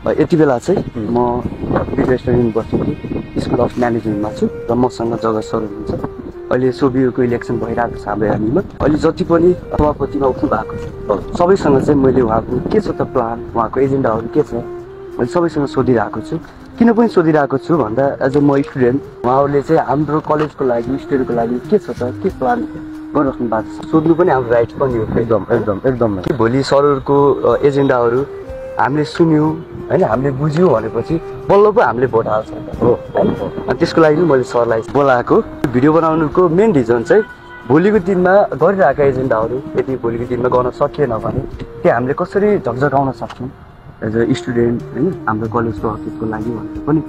यति बेला चाहिँ म विद्यार्थी युनिभर्सिटी स्कुल अफ म्यानेजमेन्टमा छु र मसँग जगत सर हुनुहुन्छ। अहिले सोभियोको इलेक्सन भइरहेको छ हाम्रो यानीमा। अहिले जति पनि सभापतिमा उठ्नु भएको छ सबैसँग चाहिँ मैले उहाँको के छ त प्लान, उहाँको एजेन्डाहरू के छ मैले सबैसँग सोधिरहेको छु। किन पनि सोधिरहेको छु भन्दा एज अ म स्टुडेन्ट उहाँहरूले चाहिँ हाम्रो कलेजको लागि स्टुडेन्टको लागि के छ त के प्लान गरिराख्नु भएको छ सोध्नु पनि हाम्रो राइट पनि हो। एकदम भोलि सरहरूको एजेन्डाहरू हामीले सुन्यौँ होइन, हामीले बुझ्यौँ भनेपछि बल्ल पो हामीले भोट हाल्छ हो होइन। अनि त्यसको लागि मैले सरलाई बोलाएको। भिडियो बनाउनुको मेन रिजन चाहिँ भोलिको दिनमा गरिरहेका एजेन्डाहरू यदि भोलिको दिनमा गर्न सकिएन भने त्यो हामीले कसरी झकझकाउन सक्छौँ एज अ स्टुडेन्ट होइन, हाम्रो कलेजको हकितको लागि भनेर पनि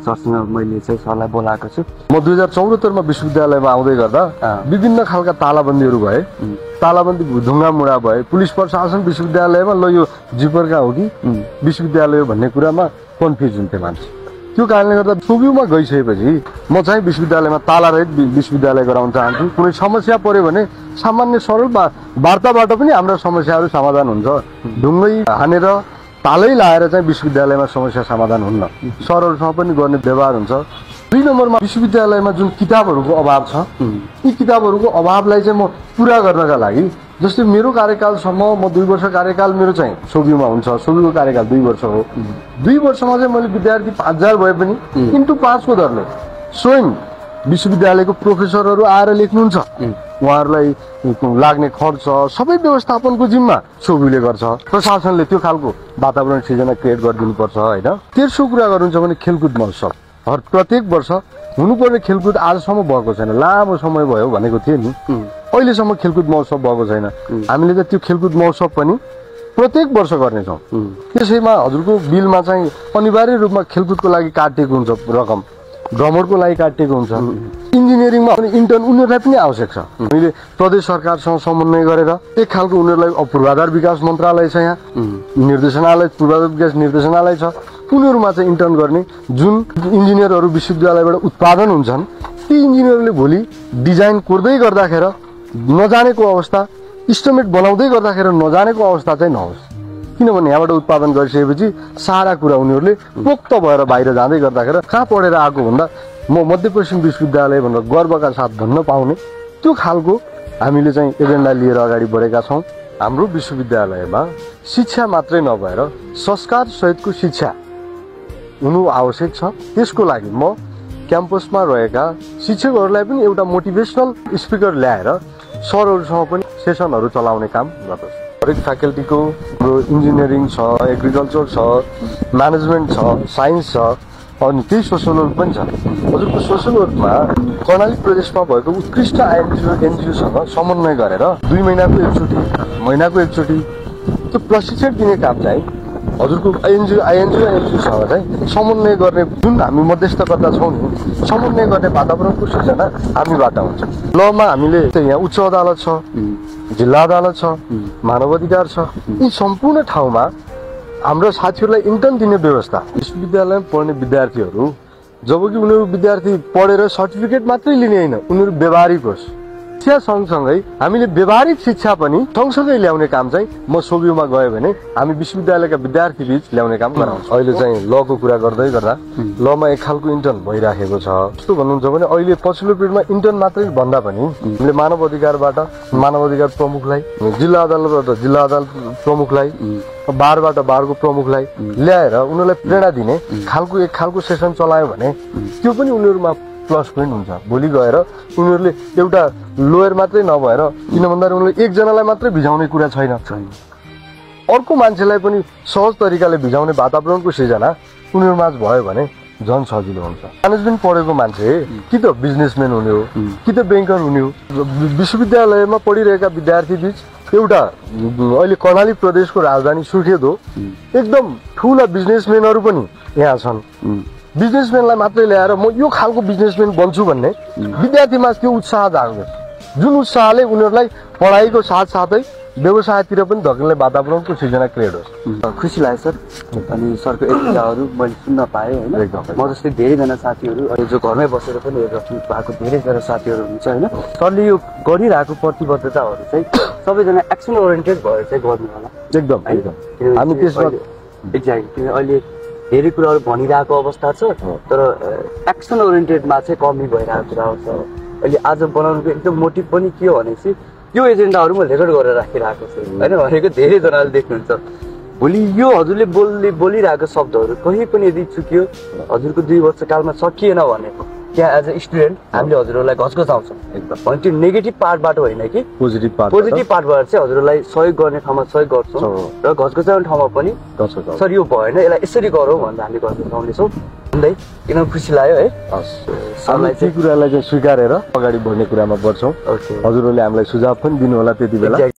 सरसँग मैले चाहिँ सरलाई बोलाएको छु। म 2074 मा विश्वविद्यालयमा आउँदै गर्दा विभिन्न खालका तालाबन्दीहरू भए, तालाबन्दी ढुङ्गा मुढा भए, पुलिस प्रशासन विश्वविद्यालयमा ल यो जिपरका हो कि विश्वविद्यालय हो भन्ने कुरामा कन्फ्युज हुन्थे मान्छे। त्यो कारणले गर्दा सोभियोमा गइसकेपछि म चाहिँ विश्वविद्यालयमा तालारहित विश्वविद्यालय गराउन चाहन्छु। कुनै समस्या पर्यो भने सामान्य सरल वार्ताबाट पनि हाम्रा समस्याहरू समाधान हुन्छ। ढुङ्गै हानेर तालै लाएर चाहिँ विश्वविद्यालयमा समस्या समाधान हुन्न। सरहरूसँग पनि गर्ने व्यवहार हुन्छ। 2 नम्बरमा विश्वविद्यालयमा जुन किताबहरूको अभाव छ यी किताबहरूको अभावलाई चाहिँ म पुरा गर्नका लागि जस्तै मेरो कार्यकालसम्म म 2 वर्ष कार्यकाल मेरो चाहिँ सोभियोमा हुन्छ। सोभियोको कार्यकाल 2 वर्ष हो। 2 वर्षमा चाहिँ मैले विद्यार्थी 5000 भए पनि इन्टु 5 को दरले स्वयं विश्वविद्यालयको प्रोफेसरहरू आएर लेख्नुहुन्छ। उहाँहरूलाई लाग्ने खर्च सबै व्यवस्थापनको जिम्मा सोभियोले गर्छ। प्रशासनले त्यो खालको वातावरण सृजना क्रिएट गरिदिनुपर्छ होइन। तेस्रो कुरा गर्नुहुन्छ भने खेलकुद महोत्सव प्रत्येक वर्ष हुनुपर्ने खेलकुद आजसम्म भएको छैन। लामो समय भयो भनेको थिएँ नि, अहिलेसम्म खेलकुद महोत्सव भएको छैन। हामीले त त्यो खेलकुद महोत्सव पनि प्रत्येक वर्ष गर्नेछौँ। त्यसैमा हजुरको बिलमा चाहिँ अनिवार्य रूपमा खेलकुदको लागि काटिएको हुन्छ रकम, ड्रमरको लागि काटिएको हुन्छ। इन्जिनियरिङमा पनि इन्टर्न उनीहरूलाई पनि आवश्यक छ। हामीले प्रदेश सरकारसँग समन्वय गरेर एक खालको उनीहरूलाई पूर्वाधार विकास मन्त्रालय छ, यहाँ निर्देशनालय पूर्वाधार विकास निर्देशनालय छ, उनीहरूमा चाहिँ इन्टर्न गर्ने जुन इन्जिनियरहरू विश्वविद्यालयबाट उत्पादन हुन्छन् ती इन्जिनियरले भोलि डिजाइन कोर्दै गर्दाखेरि नजानेको अवस्था, इस्टिमेट बनाउँदै गर्दाखेरि नजानेको अवस्था चाहिँ नहोस्। किनभने यहाँबाट उत्पादन गरिसकेपछि सारा कुरा उनीहरूले पोक्त भएर बाहिर जाँदै गर्दाखेरि कहाँ पढेर आएको भन्दा म मध्यपश्चिम विश्वविद्यालय भनेर गर्वका साथ भन्न पाउने त्यो खालको हामीले चाहिँ एजेन्डा लिएर अगाडि बढेका छौँ। हाम्रो विश्वविद्यालयमा शिक्षा मात्रै नभएर संस्कार सहितको शिक्षा हुनु आवश्यक छ। त्यसको लागि म क्याम्पसमा रहेका शिक्षकहरूलाई पनि एउटा मोटिभेसनल स्पिकर ल्याएर सरहरूसँग पनि सेसनहरू चलाउने काम गर्दछु। हरेक फ्याकल्टीको इन्जिनियरिङ छ, एग्रिकल्चर छ, म्यानेजमेन्ट छ, साइन्स छ, अनि त्यही सोसल वर्क पनि छ। हजुरको सोसल वर्कमा कर्णाली प्रदेशमा भएको उत्कृष्ट एनजिओसँग समन्वय गरेर 2 महिनाको एकचोटि त्यो प्रशिक्षण दिने काम चाहिँ हजुरको एनजिओसँग चाहिँ समन्वय गर्ने जुन हामी मध्यस्थकर्ता छौँ नि, समन्वय गर्ने वातावरणको सृजना हामीबाट हुन्छ। लमा हामीले चाहिँ यहाँ उच्च अदालत छ, जिल्ला अदालत छ, मानव अधिकार छ। यी सम्पूर्ण ठाउँमा हाम्रो साथीहरूलाई इन्टर्न दिने व्यवस्था। विश्वविद्यालयमा पढ्ने विद्यार्थीहरू जबकि उनीहरू विद्यार्थी पढेर सर्टिफिकेट मात्रै लिने होइन, उनीहरू व्यावहारिक होस्। शिक्षा सँगसँगै हामीले व्यावहारिक शिक्षा पनि सँगसँगै ल्याउने काम चाहिँ म सोभियोमा गयो भने हामी विश्वविद्यालयका विद्यार्थी बीच ल्याउने काम गराउँछ। अहिले चाहिँ लको कुरा गर्दै गर्दा लमा एक खालको इन्टर्न भइराखेको छ। कस्तो भन्नुहुन्छ भने अहिले पछिल्लो पिरियडमा इन्टर्न मात्रै भन्दा पनि हामीले मानव अधिकार प्रमुखलाई, जिल्ला अदालतबाट जिल्ला अदालत प्रमुखलाई, बारबाट बारको प्रमुखलाई ल्याएर उनीहरूलाई प्रेरणा दिने खालको एक खालको सेसन चलायो भने त्यो पनि उनीहरूमा प्लस पोइन्ट हुन्छ। भोलि गएर उनीहरूले एउटा लोयर मात्रै नभएर, किन भन्दाखेरि उनीहरूले एकजनालाई मात्रै भिजाउने कुरा छैन, अर्को मान्छेलाई पनि सहज तरिकाले भिजाउने वातावरणको सृजना उनीहरूमाझ भयो भने झन् सजिलो हुन्छ। म्यानेजमेन्ट पढेको मान्छे कि त बिजनेसम्यान हुने हो कि त ब्याङ्कर हुने हो। विश्वविद्यालयमा पढिरहेका विद्यार्थी बीच एउटा अहिले कर्णाली प्रदेशको राजधानी सुर्खेत हो, एकदम ठुला बिजनेसम्यानहरू पनि यहाँ छन्। बिजनेसम्यानलाई मात्रै ल्याएर म यो खालको बिजनेसम्यान बन्छु भन्ने विद्यार्थीमा त्यो उत्साह जाग्छ, जुन उत्साहले उनीहरूलाई पढाइको साथसाथै व्यवसायतिर पनि धकेल्ने वातावरणको सृजना क्रिएट होस्। खुसी लाग्यो सर। अनि सरको एजेन्डाहरू मैले सुन्न पाएँ होइन। म जस्तै धेरैजना साथीहरू अहिले जो घरमै बसेर पनि हेरिराख्नु भएको धेरैजना साथीहरू हुन्छ होइन। सरले यो गरिरहेको प्रतिबद्धताहरू चाहिँ सबैजना एक्सन ओरिएन्टेड भएर चाहिँ गर्नु होला। एकदम हामी त्यसमा एक्ज्याक्ट। किन अहिले धेरै कुराहरू भनिरहेको अवस्था छ तर एक्सन ओरिएन्टेडमा चाहिँ कमी भइरहेको कुरा छ। अहिले आज बनाउनुको एकदम मोटिभ पनि के हो भनेपछि यो एजेन्डाहरू म रेकर्ड गरेर राखिरहेको छु होइन भनेको धेरैजनाले देख्नुहुन्छ। भोलि यो हजुरले बोलिरहेको शब्दहरू कहीँ पनि यदि चुक्यो हजुरको 2 वर्षकालमा सकिएन भने त्यहाँ एज अ स्टुडेन्ट हामीले हजुरहरूलाई घचघचाउँछौँ एकदम भने त्यो नेगेटिभ पार्टबाट होइन कि पोजिटिभ पार्टबाट चाहिँ हजुरहरूलाई सहयोग गर्ने ठाउँमा सहयोग गर्छौँ र घचघचाउने ठाउँमा पनि सर यो भएन यसलाई यसरी गरौँ भनेर हामीले घचघचाउनेछौँ भन्दै एकदम खुसी लाग्यो है। ती कुरालाई चाहिँ स्वीकारेर अगाडि बढ्ने कुरामा बढ्छौँ। हजुरहरूले हामीलाई सुझाव पनि दिनु होला त्यति बेला।